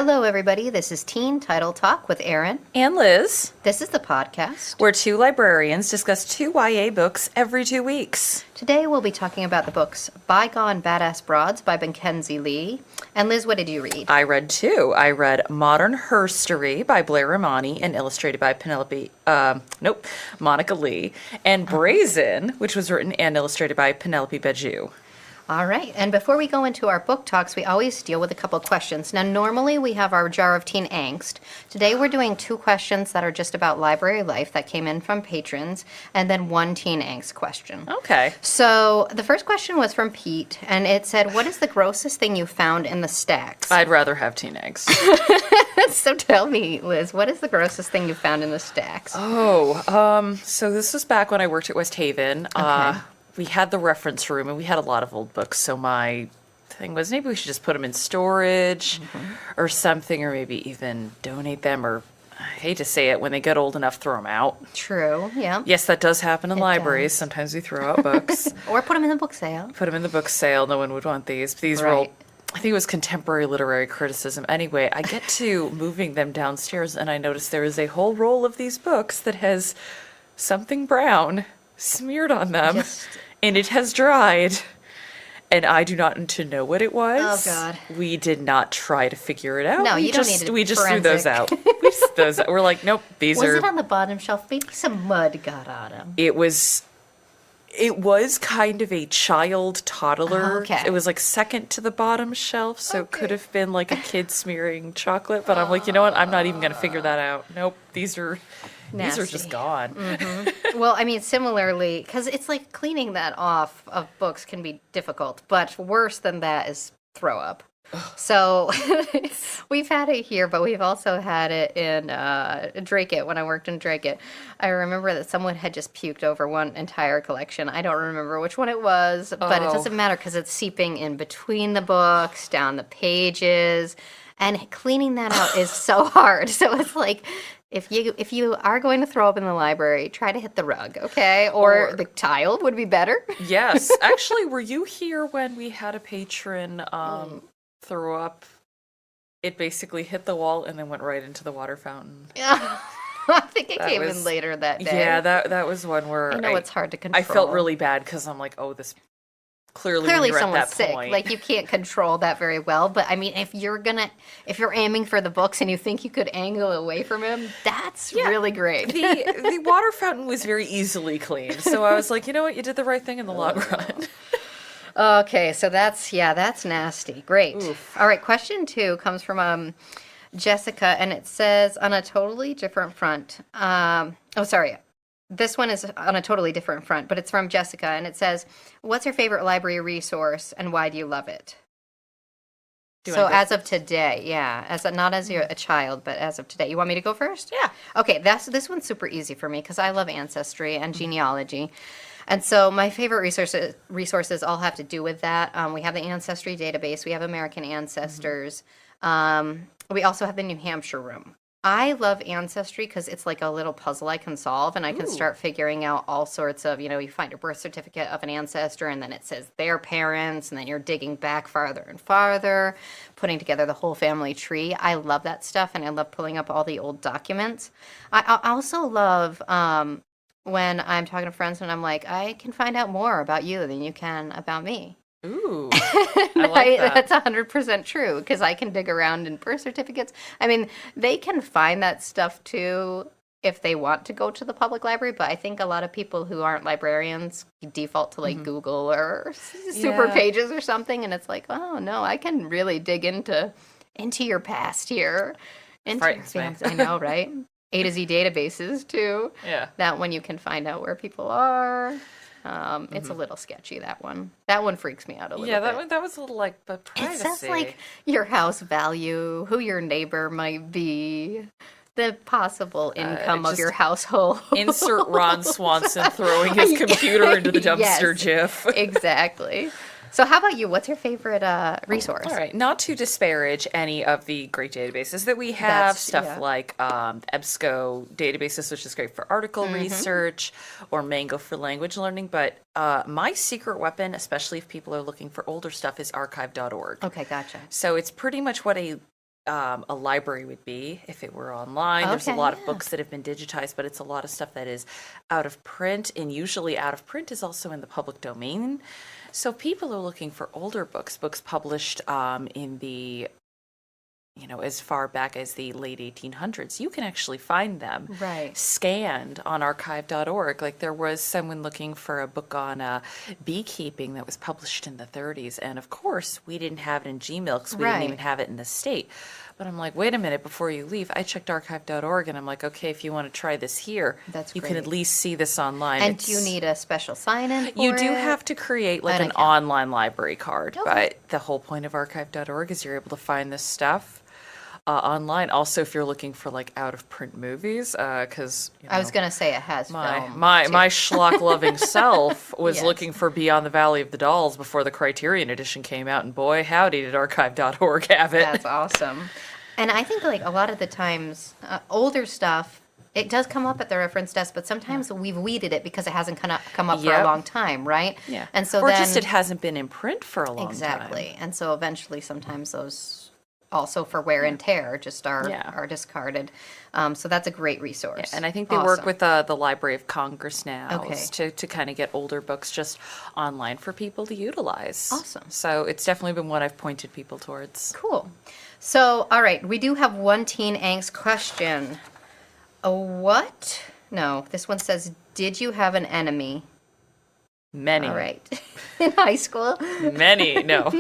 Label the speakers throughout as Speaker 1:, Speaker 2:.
Speaker 1: Hello, everybody. This is Teen Title Talk with Erin
Speaker 2: and Liz.
Speaker 1: This is the podcast
Speaker 2: where two librarians discuss two YA books every 2 weeks.
Speaker 1: Today, we'll be talking about the books Bygone Badass Broads by Mackenzi Lee. And Liz, what did you read?
Speaker 2: I read two. I read Modern Herstory by Blair Imani and illustrated by Monica Lee, and Brazen, which was written and illustrated by Penelope Bagieu.
Speaker 1: All right. And before we go into our book talks, we always deal with a couple questions. Now, normally we have our Jar of Teen Angst. Today we're doing two questions that are just about library life that came in from patrons, and then one teen angst question.
Speaker 2: Okay.
Speaker 1: So the first question was from Pete, and it said, what is the grossest thing you found in the stacks?
Speaker 2: I'd rather have teen angst.
Speaker 1: So tell me, Liz, what is the grossest thing you found in the stacks?
Speaker 2: So this was back when I worked at West Haven.
Speaker 1: Okay.
Speaker 2: We had the reference room, and we had a lot of old books, so my thing was maybe we should just put them in storage or something, or maybe even donate them, or I hate to say it, when they get old enough, throw them out.
Speaker 1: True, yeah.
Speaker 2: Yes, that does happen in libraries.
Speaker 1: Does.
Speaker 2: Sometimes we throw out books.
Speaker 1: Or put them in the book sale.
Speaker 2: Put them in the book sale. No one would want these. These were all, I think it was contemporary literary criticism. Anyway, I get to moving them downstairs, and I notice there is a whole roll of these books that has something brown smeared on them. And it has dried, and I do not need to know what it was.
Speaker 1: Oh, God.
Speaker 2: We did not try to figure it out.
Speaker 1: No, you don't need to.
Speaker 2: We just threw those out. We just threw those out. We're like, nope, these are...
Speaker 1: Was it on the bottom shelf? Maybe some mud got on them.
Speaker 2: It was kind of a child toddler.
Speaker 1: Oh, okay.
Speaker 2: It was like second to the bottom shelf, so it could have been like a kid smearing chocolate, but I'm like, you know what? I'm not even going to figure that out. Nope, these are just gone.
Speaker 1: Mm-hmm. Well, I mean, similarly, because it's like cleaning that off of books can be difficult, but worse than that is throw up. So we've had it here, but we've also had it in Drake-It when I worked in Drake-It. I remember that someone had just puked over one entire collection. I don't remember which one it was, but it doesn't matter because it's seeping in between the books, down the pages, and cleaning that out is so hard. So it's like... If you are going to throw up in the library, try to hit the rug, okay? Or the tile would be better.
Speaker 2: Yes. Actually, were you here when we had a patron throw up? It basically hit the wall and then went right into the water fountain.
Speaker 1: Yeah. I think it came in later that day.
Speaker 2: Yeah, that was one where
Speaker 1: I know it's hard to control.
Speaker 2: I felt really bad because I'm like, oh, this... Clearly
Speaker 1: someone's sick.
Speaker 2: Point.
Speaker 1: Like, you can't control that very well. But I mean, if you're aiming for the books and you think you could angle away from him, that's really great.
Speaker 2: The water fountain was very easily cleaned, so I was like, you know what, you did the right thing in the long run.
Speaker 1: Okay, so that's nasty. Great. Oof. All right, question 2 comes from Jessica, and it says on a totally different front. This one is on a totally different front, but it's from Jessica, and it says, what's your favorite library resource, and why do you love it? So as of today, not as you're a child, but as of today. You want me to go first?
Speaker 2: Yeah.
Speaker 1: Okay, this one's super easy for me because I love ancestry and genealogy. And so my favorite resources all have to do with that. We have the Ancestry database. We have American Ancestors. We also have the New Hampshire room. I love Ancestry because it's like a little puzzle I can solve, and I can start figuring out all sorts of, you find a birth certificate of an ancestor, and then it says their parents, and then you're digging back farther and farther, putting together the whole family tree. I love that stuff, and I love pulling up all the old documents. I also love when I'm talking to friends and I'm like, I can find out more about you than you can about me.
Speaker 2: Ooh, I like that.
Speaker 1: That's 100% true, because I can dig around in birth certificates. I mean, they can find that stuff too if they want to go to the public library, but I think a lot of people who aren't librarians default to like Google or Super Pages or something, and it's like, oh no, I can really dig into your past here. Into your family. I know, right? A to Z databases too. Yeah. That one you can find out where people are. It's a little sketchy, that one. That one freaks me out a little bit.
Speaker 2: Yeah, that was a little like, but privacy.
Speaker 1: It says like your house value, who your neighbor might be, the possible income of your household.
Speaker 2: Insert Ron Swanson throwing his computer into the dumpster gif.
Speaker 1: Exactly. So how about you? What's your favorite resource?
Speaker 2: All right. Not to disparage any of the great databases that we have, like EBSCO databases, which is great for article research, or Mango for language learning. But my secret weapon, especially if people are looking for older stuff, is archive.org.
Speaker 1: Okay, gotcha.
Speaker 2: So it's pretty much what a a library would be if it were online. There's a
Speaker 1: Okay,
Speaker 2: lot of
Speaker 1: yeah.
Speaker 2: books that have been digitized, but it's a lot of stuff that is out of print, and usually out of print is also in the public domain. So people are looking for older books, books published in the, as far back as the late 1800s. You can actually find them
Speaker 1: Right.
Speaker 2: scanned on archive.org. Like there was someone looking for a book on beekeeping that was published in the 30s. And of course, we didn't have it in Gmail because we didn't
Speaker 1: Right.
Speaker 2: even have it in the state. But I'm like, wait a minute, before you leave, I checked archive.org and I'm like, okay, if you want to try this here,
Speaker 1: That's
Speaker 2: you can
Speaker 1: great.
Speaker 2: at least see this online.
Speaker 1: And do you need a special sign-in for
Speaker 2: You do
Speaker 1: it?
Speaker 2: have to create like
Speaker 1: An
Speaker 2: an
Speaker 1: account.
Speaker 2: online library card,
Speaker 1: Okay.
Speaker 2: but the whole point of archive.org is you're able to find this stuff online. Also, if you're looking for like out of print movies, because
Speaker 1: I was going to say it has
Speaker 2: my
Speaker 1: film,
Speaker 2: my
Speaker 1: too.
Speaker 2: my schlock loving self was
Speaker 1: Yes.
Speaker 2: looking for Beyond the Valley of the Dolls before the Criterion edition came out, and boy howdy did archive.org have it.
Speaker 1: That's awesome. And I think like a lot of the times, older stuff, it does come up at the reference desk, but sometimes we've weeded it because it hasn't come up for a
Speaker 2: Yep.
Speaker 1: long time, right?
Speaker 2: Yeah.
Speaker 1: And so
Speaker 2: or
Speaker 1: then
Speaker 2: just it hasn't been in print for a long
Speaker 1: exactly.
Speaker 2: time.
Speaker 1: And so eventually, sometimes those also for wear and tear just are
Speaker 2: Yeah.
Speaker 1: discarded. So that's a great resource.
Speaker 2: And I think they work
Speaker 1: Awesome.
Speaker 2: with the Library of Congress now
Speaker 1: Okay.
Speaker 2: to kind of get older books just online for people to utilize.
Speaker 1: Awesome.
Speaker 2: So it's definitely been what I've pointed people towards.
Speaker 1: Cool. So, all right, we do have one teen angst question. What? No, this one says, did you have an enemy?
Speaker 2: Many.
Speaker 1: All right. In high school?
Speaker 2: Many, no.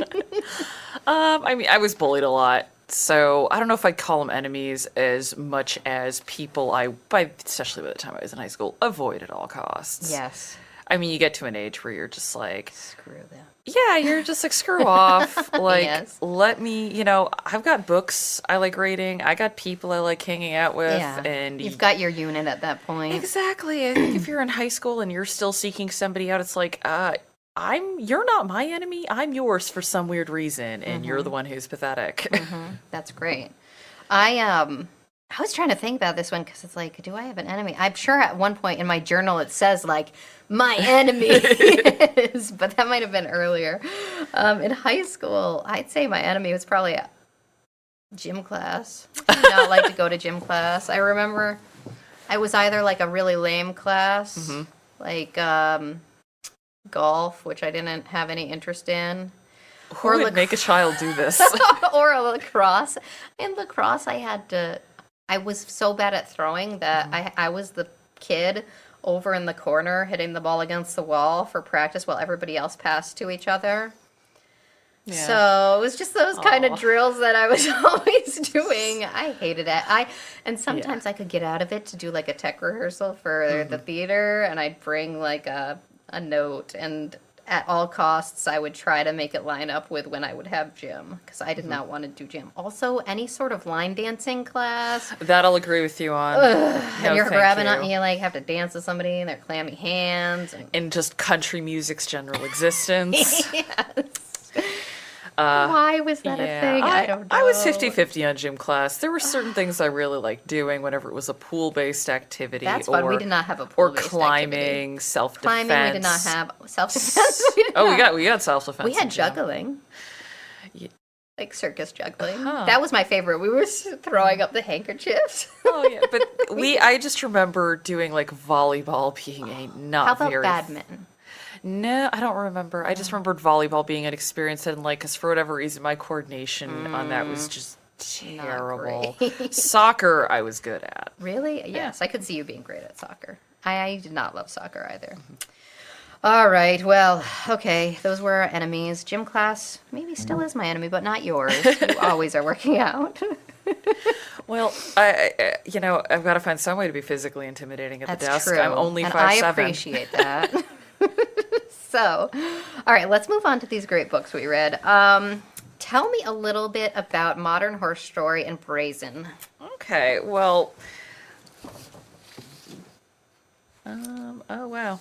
Speaker 2: I mean, I was bullied a lot. So I don't know if I'd call them enemies as much as people especially by the time I was in high school, avoid at all costs.
Speaker 1: Yes.
Speaker 2: I mean, you get to an age where you're just like,
Speaker 1: Screw them.
Speaker 2: yeah, you're just like, screw off. Like,
Speaker 1: Yes.
Speaker 2: let me, I've got books I like reading. I got people I like hanging out with.
Speaker 1: Yeah.
Speaker 2: And
Speaker 1: You've got your unit at that point.
Speaker 2: Exactly. I think if you're in high school and you're still seeking somebody out, it's like, you're not my enemy. I'm yours for some weird reason, and you're the one who's pathetic.
Speaker 1: That's great. I was trying to think about this one because it's like, do I have an enemy? I'm sure at one point in my journal it says like, my enemy is, but that might have been earlier. In high school, I'd say my enemy was probably a gym class. I did not like to go to gym class. I remember I was either like a really lame class, like golf, which I didn't have any interest in,
Speaker 2: Who would make a child do this?
Speaker 1: or a lacrosse. In lacrosse, I was so bad at throwing that I was the kid over in the corner hitting the ball against the wall for practice while everybody else passed to each other.
Speaker 2: Yeah.
Speaker 1: So it was just those kind
Speaker 2: Aw.
Speaker 1: of drills that I was always doing. I hated it. And sometimes I could get out of it to do like a tech rehearsal for the theater, and I'd bring like a note, and at all costs I would try to make it line up with when I would have gym, because I did not want to do gym. Also, any sort of line dancing class,
Speaker 2: That I'll agree with you on.
Speaker 1: and you're
Speaker 2: thank
Speaker 1: grabbing
Speaker 2: you.
Speaker 1: on, you like have to dance with somebody and their clammy hands.
Speaker 2: And just country music's general existence.
Speaker 1: Why was that a thing? I don't know.
Speaker 2: I was 50-50 on gym class. There were certain things I really liked doing whenever it was a pool-based activity.
Speaker 1: That's
Speaker 2: or,
Speaker 1: fun. We did not have a
Speaker 2: Or
Speaker 1: pool-based
Speaker 2: climbing,
Speaker 1: activity.
Speaker 2: self-defense.
Speaker 1: Climbing, we did not have self-defense.
Speaker 2: We got self-defense.
Speaker 1: We had
Speaker 2: in gym.
Speaker 1: juggling.
Speaker 2: Ye-
Speaker 1: Like circus juggling.
Speaker 2: Huh.
Speaker 1: That was my favorite. We were throwing up the handkerchiefs.
Speaker 2: Oh yeah, but I just remember doing like volleyball being a not
Speaker 1: How about
Speaker 2: very
Speaker 1: badminton?
Speaker 2: No, I don't remember. I just remembered volleyball being an experience, and like, because for whatever reason, my coordination on that was just terrible.
Speaker 1: great.
Speaker 2: Soccer, I was good at.
Speaker 1: Really? Yes, I could see you being great at soccer. I did not love soccer either. All right, well, okay, those were our enemies. Gym class maybe still is my enemy, but not yours. You always are working out.
Speaker 2: Well, I've got to find some way to be physically intimidating at
Speaker 1: That's
Speaker 2: the desk.
Speaker 1: true.
Speaker 2: I'm only
Speaker 1: and
Speaker 2: 5'7".
Speaker 1: I appreciate that. So, all right, let's move on to these great books we read. Tell me a little bit about Modern Herstory and Brazen.
Speaker 2: Okay, well, oh wow.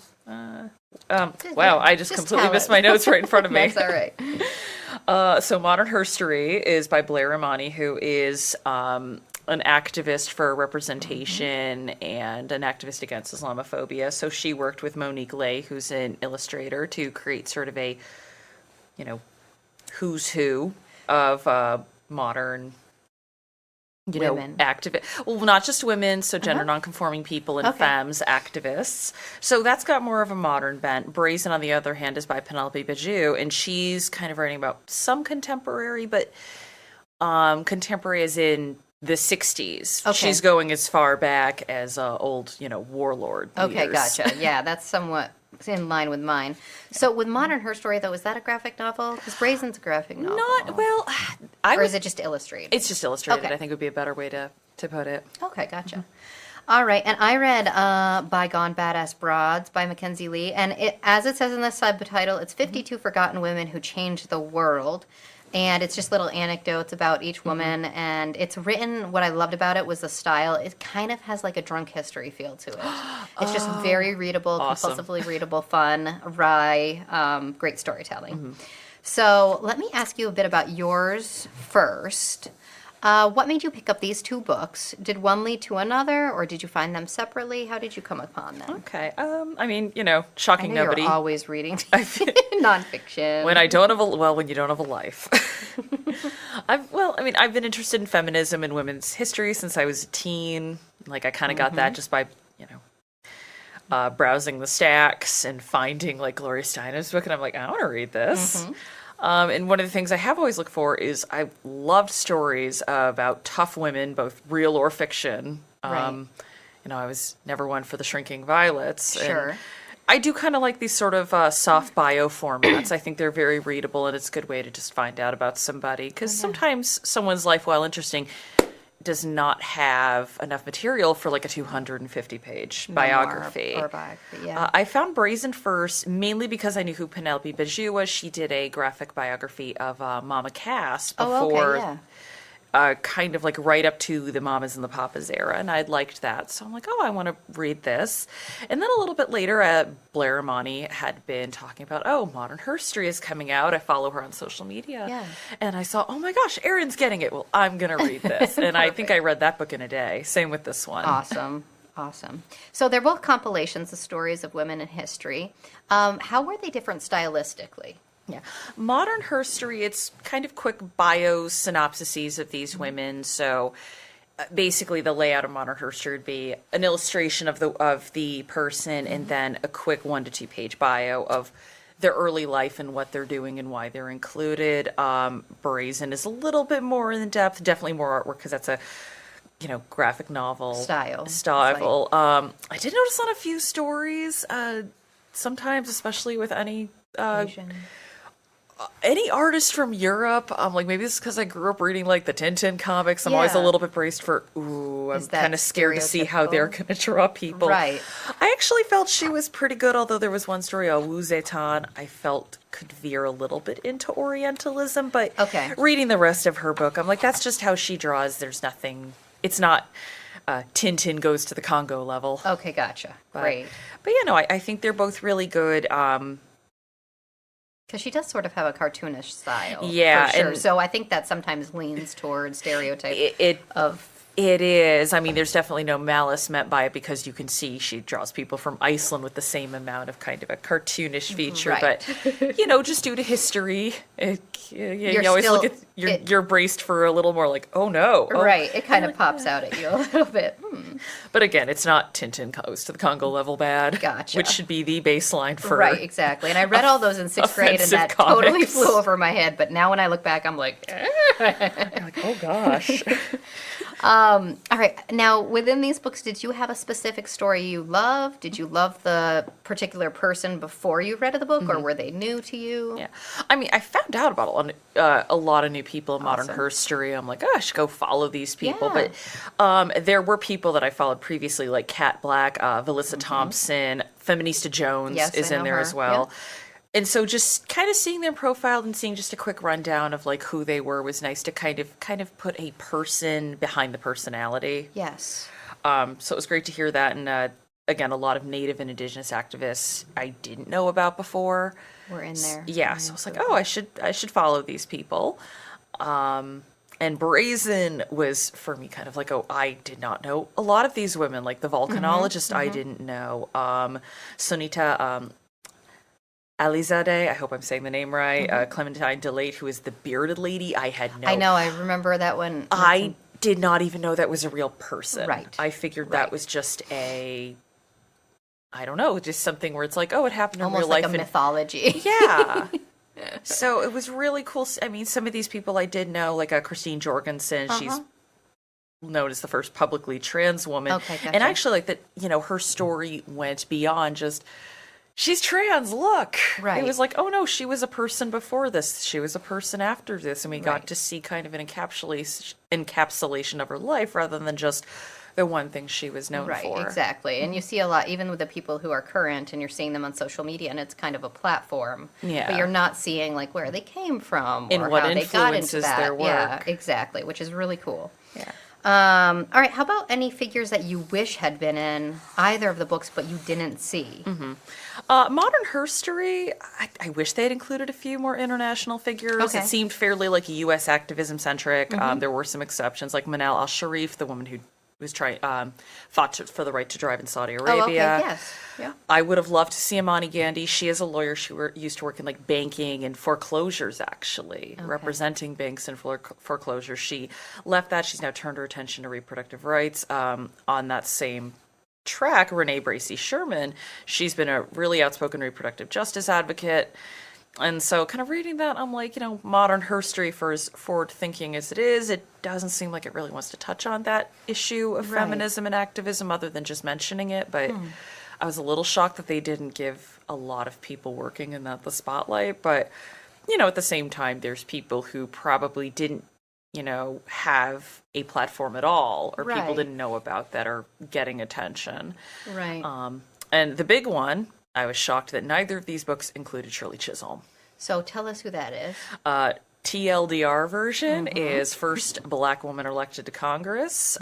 Speaker 2: Wow, I just completely
Speaker 1: tell
Speaker 2: missed
Speaker 1: it.
Speaker 2: my notes right in front of me.
Speaker 1: That's all right.
Speaker 2: So Modern Herstory is by Blair Imani, who is an activist for representation and an activist against Islamophobia. So she worked with Monique Lay, who's an illustrator, to create sort of a, who's who of modern
Speaker 1: Women.
Speaker 2: Well, not just women, so gender nonconforming people and
Speaker 1: Okay.
Speaker 2: femmes activists. So that's got more of a modern bent. Brazen, on the other hand, is by Penelope Bagieu, and she's kind of writing about some contemporary, but contemporary as in the 60s.
Speaker 1: Okay.
Speaker 2: She's going as far back as old, warlord
Speaker 1: Okay,
Speaker 2: leaders.
Speaker 1: gotcha. Yeah, that's somewhat in line with mine. So with Modern Herstory, though, is that a graphic novel? Because Brazen's a graphic novel. Or is it just illustrated?
Speaker 2: It's just illustrated,
Speaker 1: Okay.
Speaker 2: I think would be a better way to put it.
Speaker 1: Okay, gotcha. All right, and I read Bygone Badass Broads by Mackenzi Lee, and as it says in the subtitle, it's 52 forgotten women who changed the world. And it's just little anecdotes about each woman, and it's written, what I loved about it was the style. It kind of has like a drunk history feel to it. It's just very readable,
Speaker 2: Awesome.
Speaker 1: compulsively readable, fun, wry, great storytelling. So let me ask you a bit about yours first. What made you pick up these two books? Did one lead to another, or did you find them separately? How did you come upon them?
Speaker 2: Okay.
Speaker 1: I
Speaker 2: Shocking
Speaker 1: know
Speaker 2: nobody.
Speaker 1: you're always reading nonfiction.
Speaker 2: When you don't have a life. I've been interested in feminism and women's history since I was a teen. Like, I kind of got that just by, browsing the stacks and finding, like, Gloria Steinem's book, and I'm like, I want to read this. And one of the things I have always looked for is I loved stories about tough women, both real or fiction.
Speaker 1: Right.
Speaker 2: I was never one for the shrinking violets.
Speaker 1: Sure.
Speaker 2: And I do kind of like these sort of soft bio formats. I think they're very readable, and it's a good way to just find out about somebody. Because sometimes someone's life, while interesting, does not have enough material for like a 250-page biography.
Speaker 1: Or biography, yeah.
Speaker 2: I found Brazen first, mainly because I knew who Penelope Bagieu was. She did a graphic biography of Mama Cass before, kind of like right up to the Mamas and the Papas era, and I'd liked that. So I'm like, I want to read this. And then a little bit later, Blair Imani had been talking about, Modern Herstory is coming out. I follow her on social media.
Speaker 1: Yeah.
Speaker 2: And I saw, oh my gosh, Erin's getting it. Well, I'm going to read this. And I think I read that book in a day. Same with this one.
Speaker 1: Awesome. So they're both compilations of stories of women in history. How were they different stylistically?
Speaker 2: Yeah. Modern Herstory, it's kind of quick bio synopsises of these women. So basically the layout of Modern Herstory would be an illustration of the person and then a quick 1 to 2 page bio of their early life and what they're doing and why they're included. Brazen is a little bit more in depth, definitely more artwork because that's a graphic novel
Speaker 1: Style.
Speaker 2: I did notice on a few stories, sometimes, especially with any
Speaker 1: Asian.
Speaker 2: any artist from Europe, like maybe it's because I grew up reading like the Tintin comics. I'm always a
Speaker 1: Yeah.
Speaker 2: little bit braced for, I'm
Speaker 1: Is that
Speaker 2: kind of scared to see how they're
Speaker 1: stereotypical?
Speaker 2: going to draw people.
Speaker 1: Right.
Speaker 2: I actually felt she was pretty good, although there was one story, Wu Zetan, I felt could veer a little bit into Orientalism. But
Speaker 1: Okay.
Speaker 2: reading the rest of her book, I'm like, that's just how she draws. There's nothing, it's not Tintin goes to the Congo level.
Speaker 1: Okay, gotcha. Great.
Speaker 2: But I think they're both really good.
Speaker 1: Because she does sort of have a cartoonish style.
Speaker 2: Yeah,
Speaker 1: For sure.
Speaker 2: and-
Speaker 1: So I think that sometimes leans towards stereotype of.
Speaker 2: It is. I mean, there's definitely no malice meant by it because you can see she draws people from Iceland with the same amount of kind of a cartoonish feature.
Speaker 1: Right.
Speaker 2: But, just due to history, you always
Speaker 1: still-
Speaker 2: look at, you're braced for a little more like, oh no. Oh.
Speaker 1: Right. It kind of pops out at you a little bit.
Speaker 2: But again, it's not Tintin goes to the Congo level bad.
Speaker 1: Gotcha.
Speaker 2: Which should be the baseline for.
Speaker 1: Right, exactly. And I read all those in 6th grade, and
Speaker 2: offensive
Speaker 1: that totally
Speaker 2: comics.
Speaker 1: flew over my head. But now when I look back, I'm like,
Speaker 2: You're like, oh gosh.
Speaker 1: all right. Now, within these books, did you have a specific story you loved? Did you love the particular person before you read the book, or were they new to you?
Speaker 2: Yeah. I mean, I found out about a lot of new people in Modern
Speaker 1: Awesome.
Speaker 2: Herstory. I'm like, oh, I should go follow these people.
Speaker 1: Yeah.
Speaker 2: But there were people that I followed previously, like Kat Black, Valissa Thompson, Feminista Jones
Speaker 1: Yes,
Speaker 2: is
Speaker 1: I
Speaker 2: in
Speaker 1: know
Speaker 2: there
Speaker 1: her.
Speaker 2: as well. And so just kind of seeing their profile and seeing just a quick rundown of like who they were was nice to kind of put a person behind the personality.
Speaker 1: Yes.
Speaker 2: So it was great to hear that. And again, a lot of Native and Indigenous activists I didn't know about before.
Speaker 1: We're in there.
Speaker 2: Yeah, so I was like, oh, I should follow these people. And Brazen was for me kind of like, I did not know a lot of these women, like the volcanologist I didn't know. Sunita Alizadeh, I hope I'm saying the name right. Clementine Delate, who is the bearded lady, I had no.
Speaker 1: I know. I remember that one.
Speaker 2: I did not even know that was a real person.
Speaker 1: Right.
Speaker 2: I figured that was just I don't know, just something where it's like, oh, it happened in
Speaker 1: Almost
Speaker 2: real
Speaker 1: like
Speaker 2: life.
Speaker 1: a mythology.
Speaker 2: Yeah. So it was really cool. I mean, some of these people I did know, like Christine Jorgensen, she's known as the first publicly trans woman.
Speaker 1: Okay, gotcha.
Speaker 2: And actually, like that, you know, her story went beyond just, she's trans, look.
Speaker 1: Right.
Speaker 2: It was like, oh no, she was a person before this. She was a person after this. And we got to see kind of an encapsulation of her life rather than just the one thing she was known for.
Speaker 1: Right, exactly. And you see a lot, even with the people who are current, and you're seeing them on social media, and it's kind of a platform.
Speaker 2: Yeah.
Speaker 1: But you're not seeing, like, where they came from
Speaker 2: And
Speaker 1: or
Speaker 2: what
Speaker 1: how they got into
Speaker 2: influences
Speaker 1: that.
Speaker 2: their work.
Speaker 1: Yeah, exactly, which is really cool.
Speaker 2: Yeah.
Speaker 1: All right, how about any figures that you wish had been in either of the books but you didn't see?
Speaker 2: Modern Herstory, I wish they had included a few more international figures.
Speaker 1: Okay.
Speaker 2: It seemed fairly like U.S. activism centric. There were some exceptions, like Manal al-Sharif, the woman who was fought for the right to drive in Saudi Arabia.
Speaker 1: Oh, okay, yes. Yeah.
Speaker 2: I would have loved to see Imani Gandhi. She is a lawyer. She used to work in like banking and foreclosures, actually, representing banks and foreclosures. She left that. She's now turned her attention to reproductive rights. On that same track, Renee Bracy Sherman, she's been a really outspoken reproductive justice advocate. And so kind of reading that, I'm like, you know, modern herstory, for as forward thinking as it is, it doesn't seem like it really wants to touch on that issue of feminism and activism other than just mentioning it. But I was a little shocked that they didn't give a lot of people working in that the spotlight. But, you know, at the same time, there's people who probably didn't, you know, have a platform at all, or people didn't know about that are getting attention.
Speaker 1: Right.
Speaker 2: And the big one, I was shocked that neither of these books included Shirley Chisholm.
Speaker 1: So tell us who that is.
Speaker 2: TLDR version is first Black woman elected to Congress,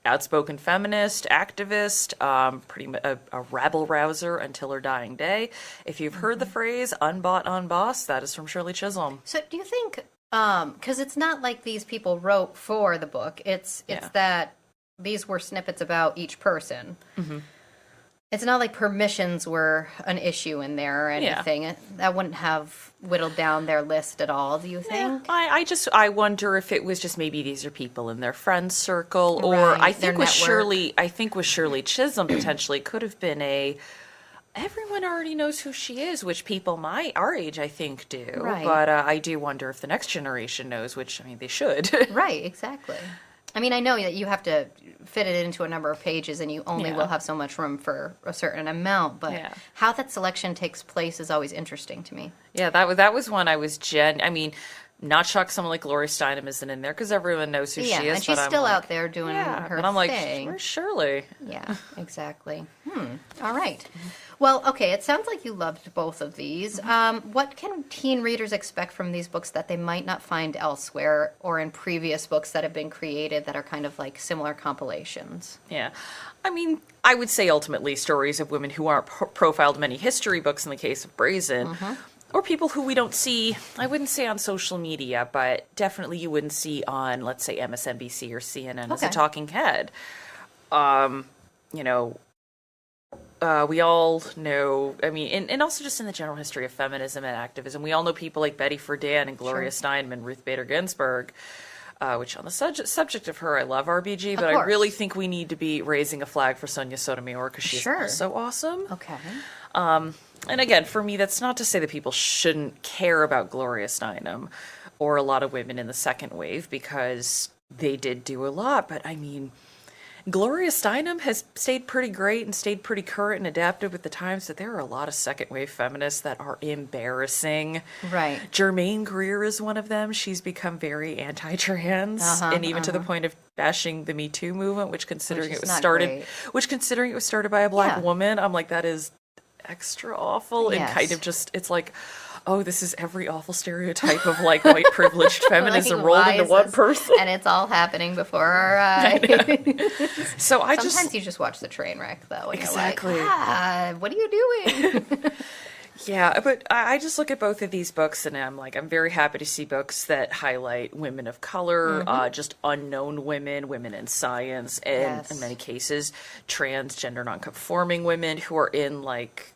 Speaker 2: outspoken feminist, activist, a rabble rouser until her dying day. If you've heard the phrase "unbought, unbossed," that is from Shirley Chisholm.
Speaker 1: So do you think, because it's not like these people wrote for the book, it's that these were snippets about each person. It's not like permissions were an issue in there or anything. That wouldn't have whittled down their list at all, do you think?
Speaker 2: I wonder if it was just maybe these are people in their friend circle, or I think with Shirley Chisholm potentially could have been everyone already knows who she is, which people our age I think do.
Speaker 1: Right.
Speaker 2: But I do wonder if the next generation knows, which I mean they should.
Speaker 1: Right, exactly. I mean, I know that you have to fit it into a number of pages and you only will have so much room for a certain amount, but how that selection takes place is always interesting to me.
Speaker 2: Yeah, that was one I was not shocked someone like Gloria Steinem isn't in there because everyone knows who she is.
Speaker 1: And she's still out there doing her thing.
Speaker 2: But I'm like, where's Shirley?
Speaker 1: Yeah, exactly. All right. Well, okay, it sounds like you loved both of these. What can teen readers expect from these books that they might not find elsewhere or in previous books that have been created that are kind of like similar compilations?
Speaker 2: Yeah. I mean, I would say ultimately stories of women who aren't profiled in many history books in the case of Brazen, or people who we don't see, I wouldn't say on social media, but definitely you wouldn't see on, let's say, MSNBC or CNN as a talking head. You know, we all know, I mean, and also just in the general history of feminism and activism, we all know people like Betty Friedan and Gloria Steinem and Ruth Bader Ginsburg, which on the subject of her, I love RBG, but I really think we need to be raising a flag for Sonia Sotomayor because she's so awesome.
Speaker 1: Okay.
Speaker 2: And again, for me, that's not to say that people shouldn't care about Gloria Steinem or a lot of women in the second wave because they did do a lot, but I mean, Gloria Steinem has stayed pretty great and stayed pretty current and adapted with the times, but there are a lot of second wave feminists that are embarrassing.
Speaker 1: Right.
Speaker 2: Germaine Greer is one of them. She's become very anti-trans and even to the point of bashing the Me Too movement, which considering it was started by a Black woman, I'm like, that is extra awful and kind of just, it's like, oh, this is every awful stereotype of like white privileged feminism like, rolled into one person.
Speaker 1: And it's all happening before our eyes.
Speaker 2: So
Speaker 1: sometimes you just watch the train wreck though. And you're like, what are you doing?
Speaker 2: Yeah, but I just look at both of these books and I'm like, I'm very happy to see books that highlight women of color, just unknown women in science, and in many cases, transgender nonconforming women who are in like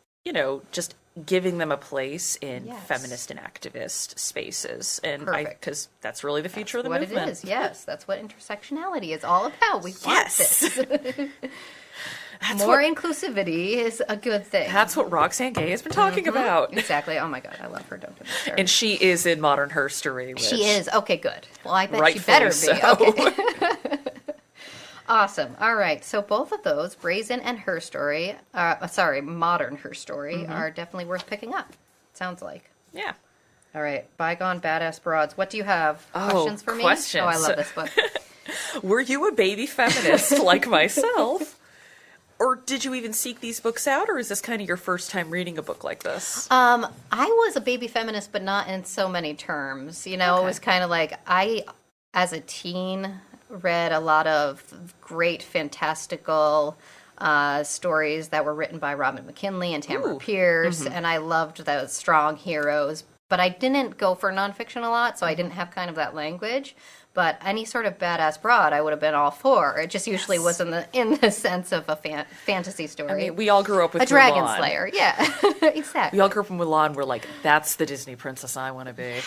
Speaker 2: just giving them a place in
Speaker 1: Yes.
Speaker 2: feminist and activist spaces. And
Speaker 1: Perfect.
Speaker 2: because that's really the future of the
Speaker 1: What
Speaker 2: movement.
Speaker 1: it is, yes. That's what intersectionality is all about. We want
Speaker 2: Yes.
Speaker 1: this.
Speaker 2: That's
Speaker 1: More
Speaker 2: what,
Speaker 1: inclusivity is a good thing.
Speaker 2: that's what Roxane Gay has been talking about.
Speaker 1: Exactly. Oh my God, I love her. Don't get me started.
Speaker 2: And she is in Modern Herstory. Which,
Speaker 1: She is. Okay, good. Well, I bet she
Speaker 2: rightfully
Speaker 1: better be.
Speaker 2: so.
Speaker 1: Okay. Awesome. All right. So both of those, Brazen and Herstory, Modern Herstory, are definitely worth picking up. Sounds like.
Speaker 2: Yeah.
Speaker 1: All right. Bygone Badass Broads. What do you have?
Speaker 2: Oh,
Speaker 1: Questions for me?
Speaker 2: questions.
Speaker 1: Oh, I love this book.
Speaker 2: Were you a baby feminist like myself? Or did you even seek these books out, or is this kind of your first time reading a book like this?
Speaker 1: I was a baby feminist, but not in so many terms. It was kind of like as a teen, read a lot of great, fantastical stories that were written by Robin McKinley and Tamara Pierce, and I loved those strong heroes. But I didn't go for nonfiction a lot, so I didn't have kind of that language. But any sort of badass broad, I would have been all for. It just usually was in the sense of a fantasy story.
Speaker 2: I mean, we all grew up with
Speaker 1: a dragon
Speaker 2: Mulan.
Speaker 1: slayer, yeah, exactly.
Speaker 2: We all grew up with Mulan. We're like, that's the Disney princess I want to be.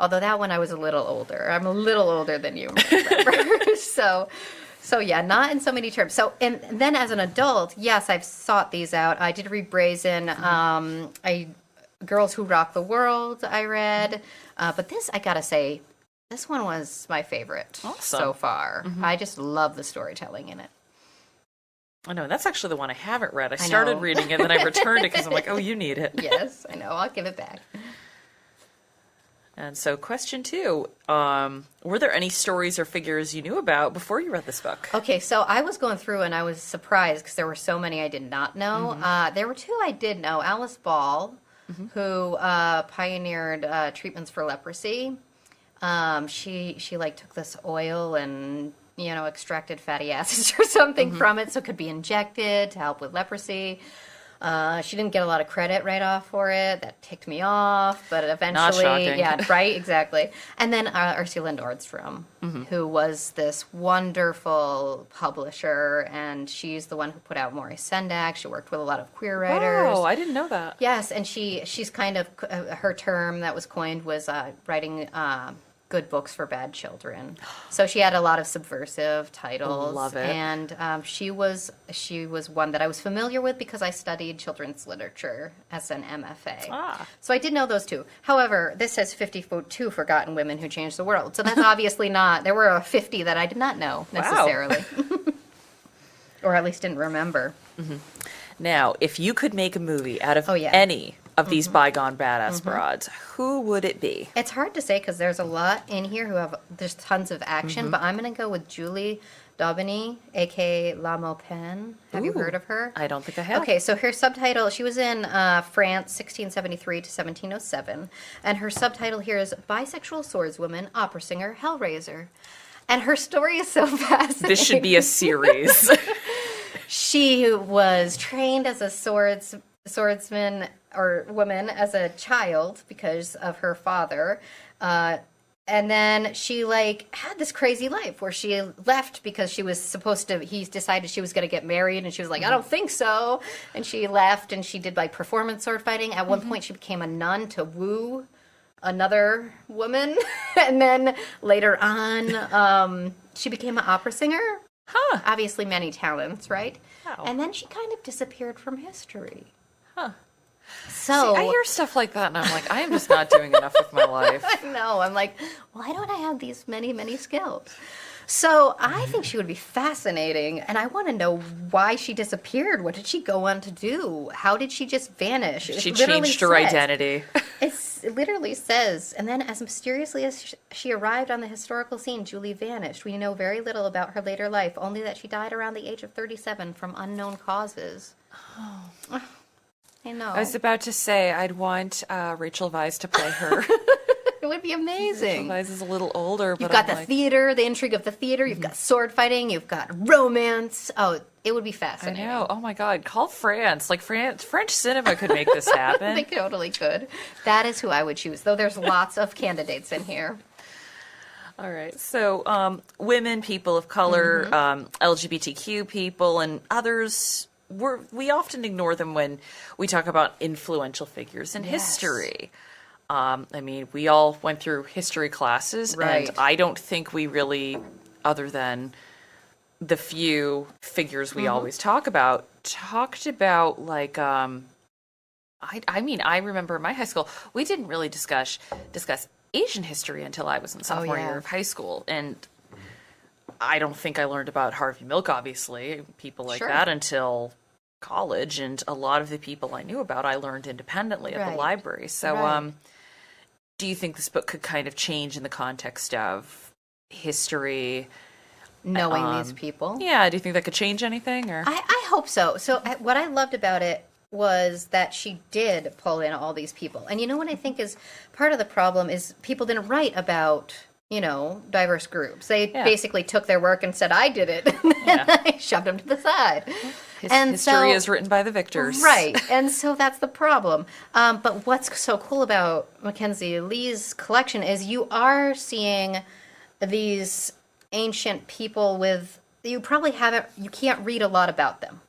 Speaker 1: Although that one I was a little older. I'm a little older than you, remember? So yeah, not in so many terms. So and then as an adult, yes, I've sought these out. I did read Brazen. Girls Who Rock the World I read, but this I gotta say. This one was my favorite so far. I just love the storytelling in it.
Speaker 2: I know, that's actually the one I haven't read. I
Speaker 1: know.
Speaker 2: started reading it, and then I returned it because I'm like, oh, you need it.
Speaker 1: Yes, I know. I'll give it back.
Speaker 2: And so question 2, were there any stories or figures you knew about before you read this book?
Speaker 1: Okay, so I was going through and I was surprised because there were so many I did not know. There were 2 I did know. Alice Ball, who pioneered treatments for leprosy. She like took this oil and extracted fatty acids or something from it so it could be injected to help with leprosy. She didn't get a lot of credit right off for it. That ticked me off, but eventually,
Speaker 2: Not shocking.
Speaker 1: yeah, right, exactly. And then Ursula Nordstrom, who was this wonderful publisher, and she's the one who put out Maurice Sendak. She worked with a lot of queer writers.
Speaker 2: Oh, I didn't know that.
Speaker 1: Yes, and she's kind of her term that was coined was writing good books for bad children. So she had a lot of subversive titles.
Speaker 2: Love it.
Speaker 1: And she was one that I was familiar with because I studied children's literature as an MFA. So I did know those 2. However, this says 52 forgotten women who changed the world. So that's obviously not. There were 50 that I did not know necessarily. Or at least didn't remember.
Speaker 2: Now, if you could make a movie out of
Speaker 1: Oh, yeah.
Speaker 2: any of these Bygone Badass Broads, who would it be?
Speaker 1: It's hard to say because there's a lot in here there's tons of action, but I'm going to go with Julie Daubeny, a.k.a. La Maupin. Have you
Speaker 2: Ooh,
Speaker 1: heard of her?
Speaker 2: I don't think I have.
Speaker 1: Okay, so her subtitle, she was in France, 1673 to 1707, and her subtitle here is Bisexual Swordswoman, Opera Singer, Hellraiser. And her story is so fascinating.
Speaker 2: This should be a series.
Speaker 1: She was trained as a swordsman or woman as a child because of her father. And then she had this crazy life where she left because she was he decided she was going to get married and she was like, I don't think so. And she left and she did performance sword fighting. At one point she became a nun to woo another woman. And then later on, she became an opera singer. Obviously many talents, right?
Speaker 2: Wow.
Speaker 1: And then she kind of disappeared from history.
Speaker 2: See,
Speaker 1: So
Speaker 2: I hear stuff like that, and I'm like, I am just not doing enough with my life.
Speaker 1: I know. I'm like, why don't I have these many, many skills? So I think she would be fascinating, and I want to know why she disappeared. What did she go on to do? How did she just vanish?
Speaker 2: She changed her identity.
Speaker 1: It literally says, and then as mysteriously as she arrived on the historical scene, Julie vanished. We know very little about her later life, only that she died around the age of 37 from unknown causes. Oh. I know.
Speaker 2: I was about to say I'd want Rachel Weisz to play her.
Speaker 1: It would be amazing.
Speaker 2: Rachel Weisz is a little older, but
Speaker 1: You've got
Speaker 2: I'm
Speaker 1: the theater, the intrigue of the theater. You've got sword fighting. You've got romance. Oh, it would be
Speaker 2: I
Speaker 1: fascinating.
Speaker 2: know. Oh my God. Call France. French cinema could make this happen.
Speaker 1: They totally could. That is who I would choose, though there's lots of candidates in here.
Speaker 2: All right. So women, people of color, LGBTQ people, and others we often ignore them when we talk about influential figures in history. I mean, we all went through history classes,
Speaker 1: Right.
Speaker 2: and I don't think we really, other than the few figures we always talked about like, I mean, I remember in my high school, we didn't really discuss Asian history until I was in sophomore year of high school, and I don't think I learned about Harvey Milk, obviously, people like that, until college, and a lot of the people I knew about I learned independently at the library. So, do you think this book could kind of change in the context of history?
Speaker 1: Knowing these people.
Speaker 2: Yeah, do you think that could change anything? Or
Speaker 1: I hope so. So what I loved about it was that she did pull in all these people. And you know what I think is part of the problem is people didn't write about, diverse groups. They basically took their work and said, I did it. And I shoved them to the side.
Speaker 2: History is written by the victors.
Speaker 1: Right. And so that's the problem. But what's so cool about Mackenzi Lee's collection is you are seeing these ancient people you can't read a lot about them.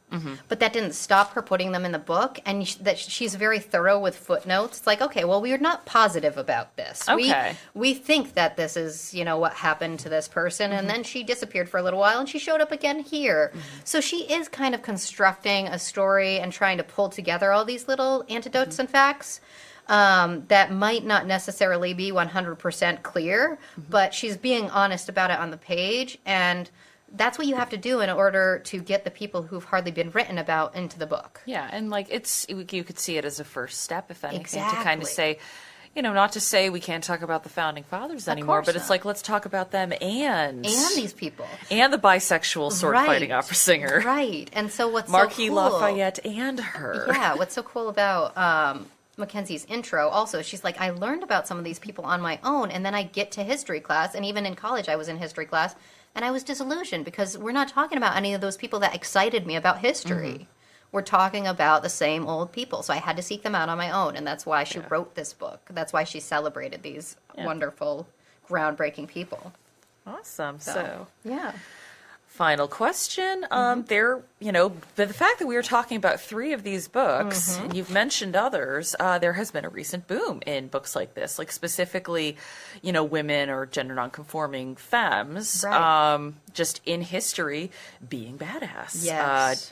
Speaker 1: But that didn't stop her putting them in the book, and that she's very thorough with footnotes. It's like, okay, well, we are not positive about this.
Speaker 2: Okay.
Speaker 1: We think that this is, what happened to this person, and then she disappeared for a little while, and she showed up again here. So she is kind of constructing a story and trying to pull together all these little anecdotes and facts that might not necessarily be 100% clear, but she's being honest about it on the page, and that's what you have to do in order to get the people who've hardly been written about into the book.
Speaker 2: Yeah, and like you could see it as a first step, if anything, to kind of say, not to say we can't talk about the founding fathers anymore, but it's like, let's talk about them and
Speaker 1: these people.
Speaker 2: And the bisexual sword fighting opera singer.
Speaker 1: Right. And so what's
Speaker 2: Marquis
Speaker 1: so cool,
Speaker 2: Lafayette and her.
Speaker 1: Yeah, what's so cool about Mackenzi's intro also, she's like, I learned about some of these people on my own, and then I get to history class, and even in college I was in history class, and I was disillusioned because we're not talking about any of those people that excited me about history. We're talking about the same old people. So I had to seek them out on my own. And that's why she wrote this book. That's why she celebrated these wonderful, groundbreaking people.
Speaker 2: Awesome. So
Speaker 1: yeah.
Speaker 2: Final question. The fact that we were talking about 3 of these books, and you've mentioned others, there has been a recent boom in books like this, like specifically, women or gender nonconforming femmes, just in history being badass.
Speaker 1: Yes.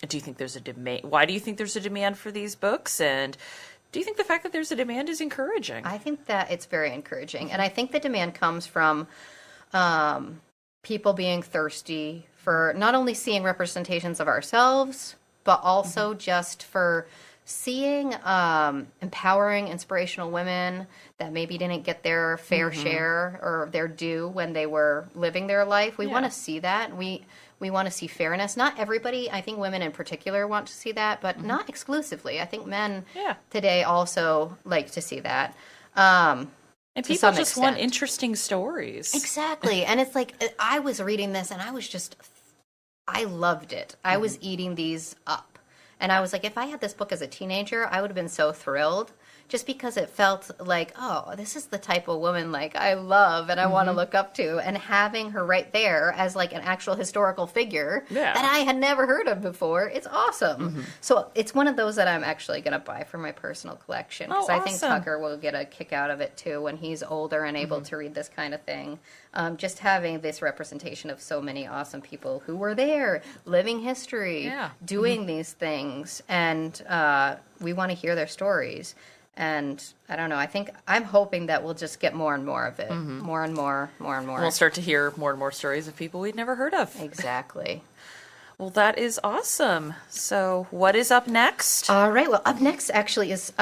Speaker 2: Do you think there's a demand? Why do you think there's a demand for these books? And do you think the fact that there's a demand is encouraging?
Speaker 1: I think that it's very encouraging. And I think the demand comes from people being thirsty for not only seeing representations of ourselves, but also just for seeing empowering, inspirational women that maybe didn't get their fair share or their due when they were living their life. We want to see that. We want to see fairness. Not everybody, I think women in particular want to see that, but not exclusively. I think men today also like to see that.
Speaker 2: And people just want interesting stories.
Speaker 1: Exactly. And it's like, I was reading this and I loved it. I was eating these up. And I was like, if I had this book as a teenager, I would have been so thrilled. Just because it felt like, oh, this is the type of woman like I love and I want to look up to. And having her right there as like an actual historical figure that I had never heard of before, it's awesome. So it's one of those that I'm actually going to buy for my personal collection. Because I think Tucker will get a kick out of it too when he's older and able to read this kind of thing. Just having this representation of so many awesome people who were there, living history, doing these things. And we want to hear their stories. And I don't know, I'm hoping that we'll just get more and more of it. More and more.
Speaker 2: We'll start to hear more and more stories of people we'd never heard of.
Speaker 1: Exactly.
Speaker 2: Well, that is awesome. So what is up next?
Speaker 1: All right. Well, up next actually is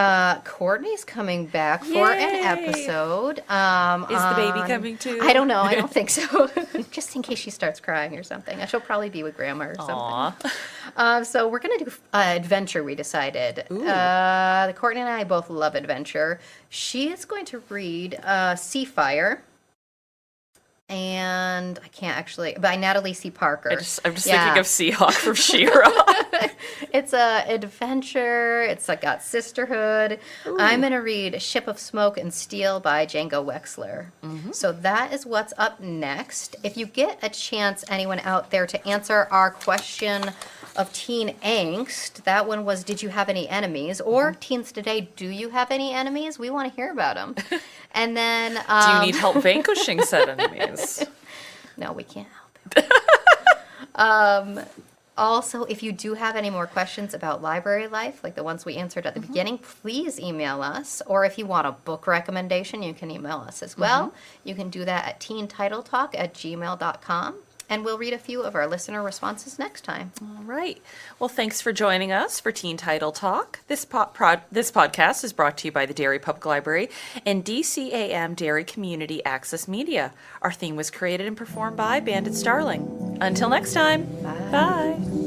Speaker 1: Courtney's coming back for an episode.
Speaker 2: Is the baby coming too?
Speaker 1: I don't know. I don't think so. Just in case she starts crying or something. She'll probably be with grandma or something. So we're going to do adventure, we decided. Courtney and I both love adventure. She is going to read Sea Fire. And I can't actually, by Natalie C. Parker.
Speaker 2: I'm just thinking of Seahawk from She-Ra.
Speaker 1: It's a adventure. It's got sisterhood. Ooh. I'm going to read Ship of Smoke and Steel by Django Wexler. So that is what's up next. If you get a chance, anyone out there, to answer our question of Teen Angst. That one was, did you have any enemies? Or Teens Today, do you have any enemies? We want to hear about them. And then...
Speaker 2: Do you need help vanquishing said enemies?
Speaker 1: No, we can't help it. Also, if you do have any more questions about library life, like the ones we answered at the beginning, please email us. Or if you want a book recommendation, you can email us as well. You can do that at teentitletalk@gmail.com. And we'll read a few of our listener responses next time.
Speaker 2: All right. Well, thanks for joining us for Teen Title Talk. This podcast is brought to you by the Derry Public Library and DCAM Derry Community Access Media. Our theme was created and performed by Bandit Starling. Until next time.
Speaker 1: Bye.
Speaker 2: Bye.